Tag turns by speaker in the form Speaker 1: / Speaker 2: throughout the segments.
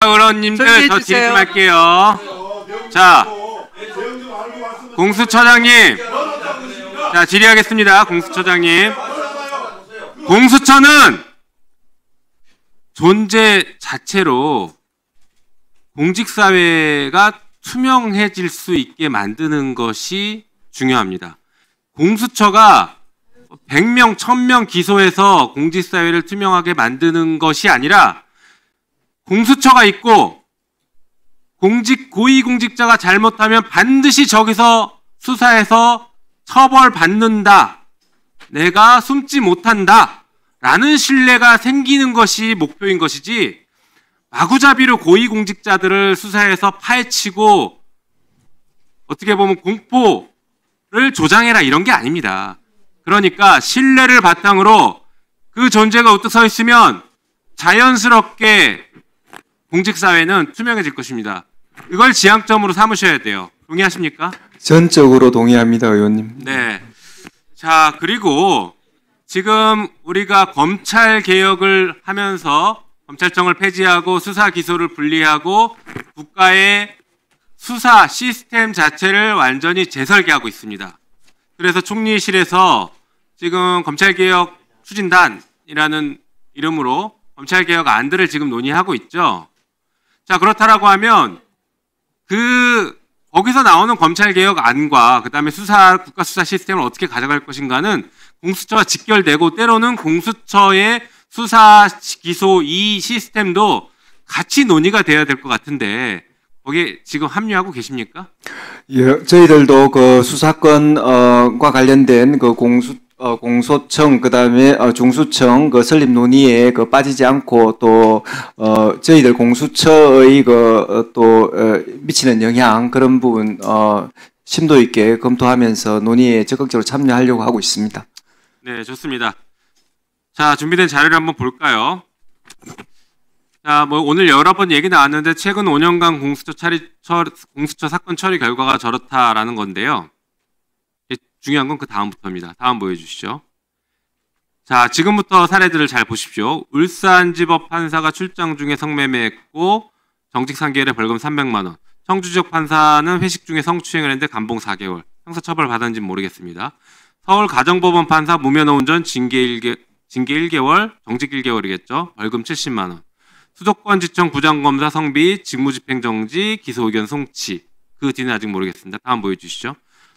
Speaker 1: 의원님들 저 진심할게요. 자, 공수처장님, 자 질의하겠습니다. 공수처장님, 공수처는 존재 자체로 공직사회가 투명해질 수 있게 만드는 것이 중요합니다. 공수처가 100명, 1000명 기소해서 공직사회를 투명하게 만드는 것이 아니라 공수처가 있고 고위공직자가 잘못하면 반드시 저기서 수사해서 처벌받는다. 내가 숨지 못한다. 라는 신뢰가 생기는 것이 목표인 것이지 마구잡이로 고위공직자들을 수사해서 파헤치고 어떻게 보면 공포를 조장해라 이런 게 아닙니다. 그러니까 신뢰를 바탕으로 그 존재가 우뚝 서 있으면 자연스럽게 공직사회는 투명해질 것입니다. 이걸 지향점으로 삼으셔야 돼요. 동의하십니까?
Speaker 2: 전적으로 동의합니다, 의원님.
Speaker 1: 네. 자, 그리고 지금 우리가 검찰 개혁을 하면서 검찰청을 폐지하고 수사 기소를 분리하고 국가의 수사 시스템 자체를 완전히 재설계하고 있습니다. 그래서 총리실에서 지금 검찰개혁 추진단이라는 이름으로 검찰개혁 안들을 지금 논의하고 있죠. 자, 그렇다라고 하면 거기서 나오는 검찰개혁 안과 그다음에 국가 수사 시스템을 어떻게 가져갈 것인가는 공수처와 직결되고 때로는 공수처의 수사 기소 이 시스템도 같이 논의가 돼야 될 것 같은데 거기에 지금 합류하고 계십니까?
Speaker 2: 예, 저희들도 그 수사권과 관련된 그 공소청 그다음에 중수청 그 설립 논의에 빠지지 않고 또 저희들 공수처의 또 미치는 영향 그런 부분 심도 있게 검토하면서 논의에 적극적으로 참여하려고 하고 있습니다.
Speaker 1: 네, 좋습니다. 자, 준비된 자료를 한번 볼까요? 자, 오늘 여러 번 얘기 나왔는데 최근 5년간 공수처 사건 처리 결과가 저렇다라는 건데요. 중요한 건 그 다음부터입니다. 다음 보여주시죠. 자, 지금부터 사례들을 잘 보십시오. 울산지법 판사가 출장 중에 성매매했고 정직 3개월에 벌금 300만 원. 청주지역 판사는 회식 중에 성추행을 했는데 감봉 4개월. 형사처벌 받았는지는 모르겠습니다. 서울가정법원 판사 무면허 운전 징계 1개월, 정직 1개월이겠죠. 벌금 70만 원. 수도권지청 부장검사 성비, 직무집행정지, 기소의견 송치. 그 뒤는 아직 모르겠습니다. 다음 보여주시죠.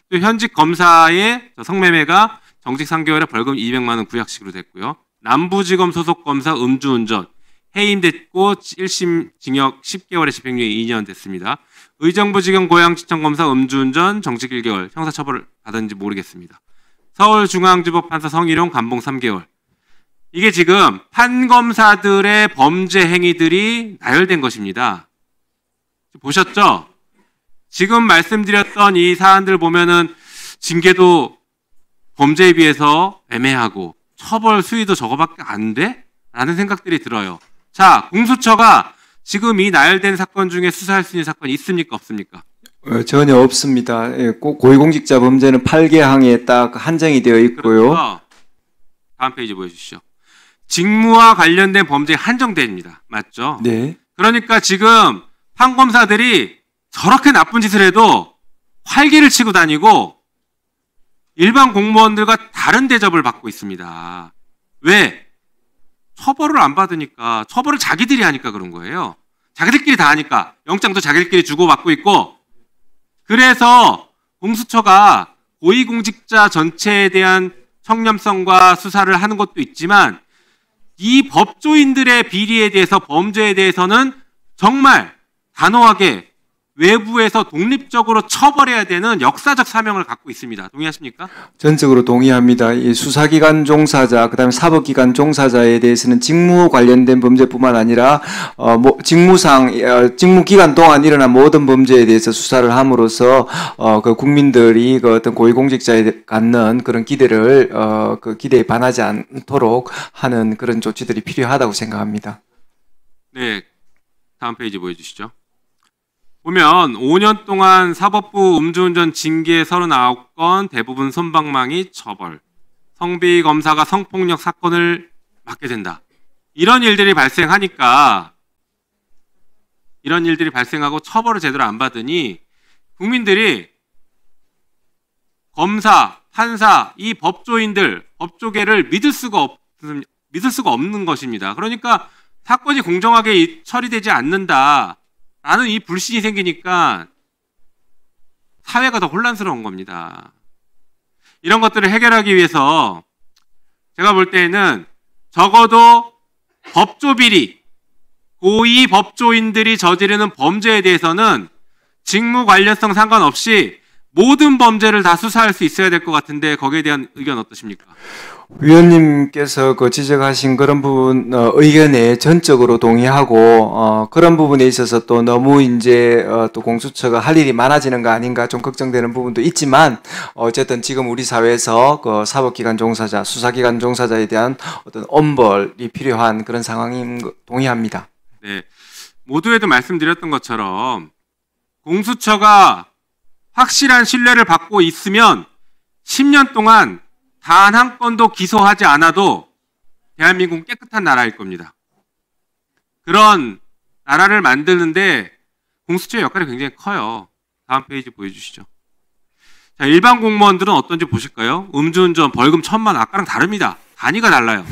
Speaker 1: 또 현직 검사의 성매매가 정직 3개월에 벌금 200만 원 구약식으로 됐고요. 남부지검 소속 검사 음주운전 해임됐고 1심 징역 10개월에 집행유예 2년 됐습니다. 의정부지검 고양시청 검사 음주운전 정직 1개월 형사처벌을 받았는지 모르겠습니다. 서울중앙지법 판사 성희룡 감봉 3개월. 이게 지금 판검사들의 범죄 행위들이 나열된 것입니다. 보셨죠? 지금 말씀드렸던 이 사안들 보면은 징계도 범죄에 비해서 애매하고 처벌 수위도 저거밖에 안 돼? 라는 생각들이 들어요. 자, 공수처가 지금 이 나열된 사건 중에 수사할 수 있는 사건이 있습니까? 없습니까?
Speaker 2: 전혀 없습니다. 고위공직자 범죄는 8개 항에 딱 한정이 되어 있고요.
Speaker 1: 그렇죠. 다음 페이지 보여주시죠. 직무와 관련된 범죄에 한정됩니다. 맞죠?
Speaker 2: 네.
Speaker 1: 그러니까 지금 판검사들이 저렇게 나쁜 짓을 해도 활기를 치고 다니고 일반 공무원들과 다른 대접을 받고 있습니다. 왜? 처벌을 안 받으니까, 처벌을 자기들이 하니까 그런 거예요. 자기들끼리 다 하니까 영장도 자기들끼리 주고받고 있고, 그래서 공수처가 고위공직자 전체에 대한 청렴성과 수사를 하는 것도 있지만 이 법조인들의 비리에 대해서 범죄에 대해서는 정말 단호하게 외부에서 독립적으로 처벌해야 되는 역사적 사명을 갖고 있습니다. 동의하십니까?
Speaker 2: 전적으로 동의합니다. 이 수사기관 종사자, 그다음에 사법기관 종사자에 대해서는 직무 관련된 범죄뿐만 아니라 직무기간 동안 일어난 모든 범죄에 대해서 수사를 함으로써 그 국민들이 그 어떤 고위공직자에 갖는 그런 기대를 그 기대에 반하지 않도록 하는 그런 조치들이 필요하다고 생각합니다.
Speaker 1: 네, 다음 페이지 보여주시죠. 보면 5년 동안 사법부 음주운전 징계 39건, 대부분 솜방망이 처벌, 성비 검사가 성폭력 사건을 맡게 된다. 이런 일들이 발생하니까 이런 일들이 발생하고 처벌을 제대로 안 받으니 국민들이 검사, 판사, 이 법조인들, 법조계를 믿을 수가 없는 것입니다. 그러니까 사건이 공정하게 처리되지 않는다라는 이 불신이 생기니까 사회가 더 혼란스러운 겁니다. 이런 것들을 해결하기 위해서 제가 볼 때에는 적어도 법조비리, 고위 법조인들이 저지르는 범죄에 대해서는 직무 관련성 상관없이 모든 범죄를 다 수사할 수 있어야 될 것 같은데 거기에 대한 의견 어떠십니까?
Speaker 2: 위원님께서 그 지적하신 그런 부분 의견에 전적으로 동의하고 그런 부분에 있어서 또 너무 이제 또 공수처가 할 일이 많아지는 거 아닌가 좀 걱정되는 부분도 있지만 어쨌든 지금 우리 사회에서 그 사법기관 종사자, 수사기관 종사자에 대한 어떤 엄벌이 필요한 그런 상황인 거 동의합니다.
Speaker 1: 네, 모두에도 말씀드렸던 것처럼 공수처가 확실한 신뢰를 받고 있으면 10년 동안 단 한 건도 기소하지 않아도 대한민국은 깨끗한 나라일 겁니다. 그런 나라를 만드는데 공수처의 역할이 굉장히 커요. 다음 페이지 보여주시죠. 자, 일반 공무원들은 어떤지 보실까요? 음주운전 벌금 1,000만 원, 아까랑 다릅니다. 단위가 달라요.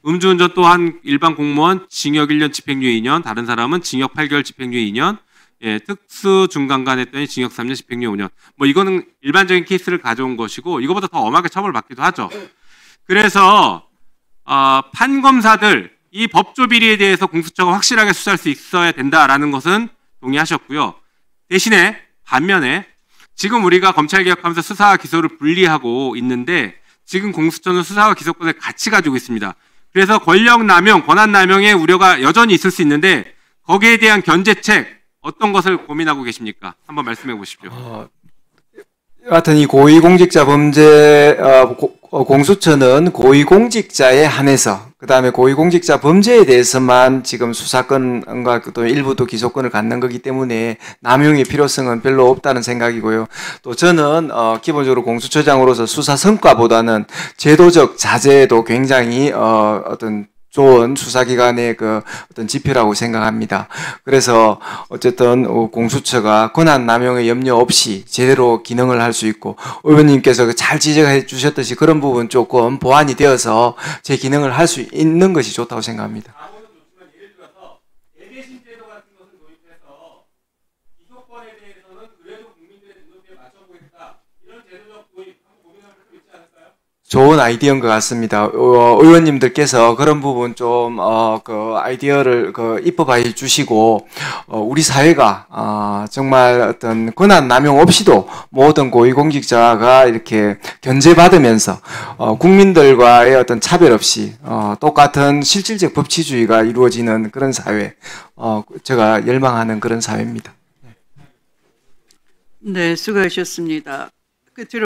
Speaker 1: 음주운전 또한 일반 공무원 징역 1년 집행유예 2년, 다른 사람은 징역 8개월 집행유예 2년, 예, 특수 중간간 했더니 징역 3년 집행유예 5년. 뭐 이거는 일반적인 케이스를 가져온 것이고 이거보다 더 엄하게 처벌받기도 하죠. 그래서 판검사들 이 법조 비리에 대해서 공수처가 확실하게 수사할 수 있어야 된다라는 것은 동의하셨고요. 대신에 반면에 지금 우리가 검찰 개혁하면서 수사와 기소를 분리하고 있는데 지금 공수처는 수사와 기소권을 같이 가지고 있습니다. 그래서 권력 남용, 권한 남용의 우려가 여전히 있을 수 있는데 거기에 대한 견제책 어떤 것을 고민하고 계십니까? 한번 말씀해 보십시오.
Speaker 2: 여하튼 이 고위공직자 범죄 공수처는 고위공직자에 한해서 그다음에 고위공직자 범죄에 대해서만 지금 수사권과 또 일부 또 기소권을 갖는 거기 때문에 남용의 필요성은 별로 없다는 생각이고요. 또 저는 기본적으로 공수처장으로서 수사 성과보다는 제도적 자제도 굉장히 어떤 좋은 수사기관의 그 어떤 지표라고 생각합니다. 그래서 어쨌든 공수처가 권한 남용의 염려 없이 제대로 기능을 할 수 있고 의원님께서 잘 지적해 주셨듯이 그런 부분 조금 보완이 되어서 제 기능을 할 수 있는 것이 좋다고 생각합니다.
Speaker 1: 예를 들어서 대대신 제도 같은 것을 도입해서 기소권에 대해서는 그래도 국민들의 눈높이에 맞춰보겠다 이런 제도적 도입 한번 고민할 필요 있지 않을까요?
Speaker 2: 좋은 아이디어인 것 같습니다. 의원님들께서 그런 부분 좀, 그 아이디어를 입법해 주시고, 우리 사회가, 정말 어떤 권한 남용 없이도 모든 고위공직자가 이렇게 견제받으면서, 국민들과의 어떤 차별 없이, 똑같은 실질적 법치주의가 이루어지는 그런 사회, 제가 열망하는 그런 사회입니다.
Speaker 3: 네, 수고하셨습니다. 끝으로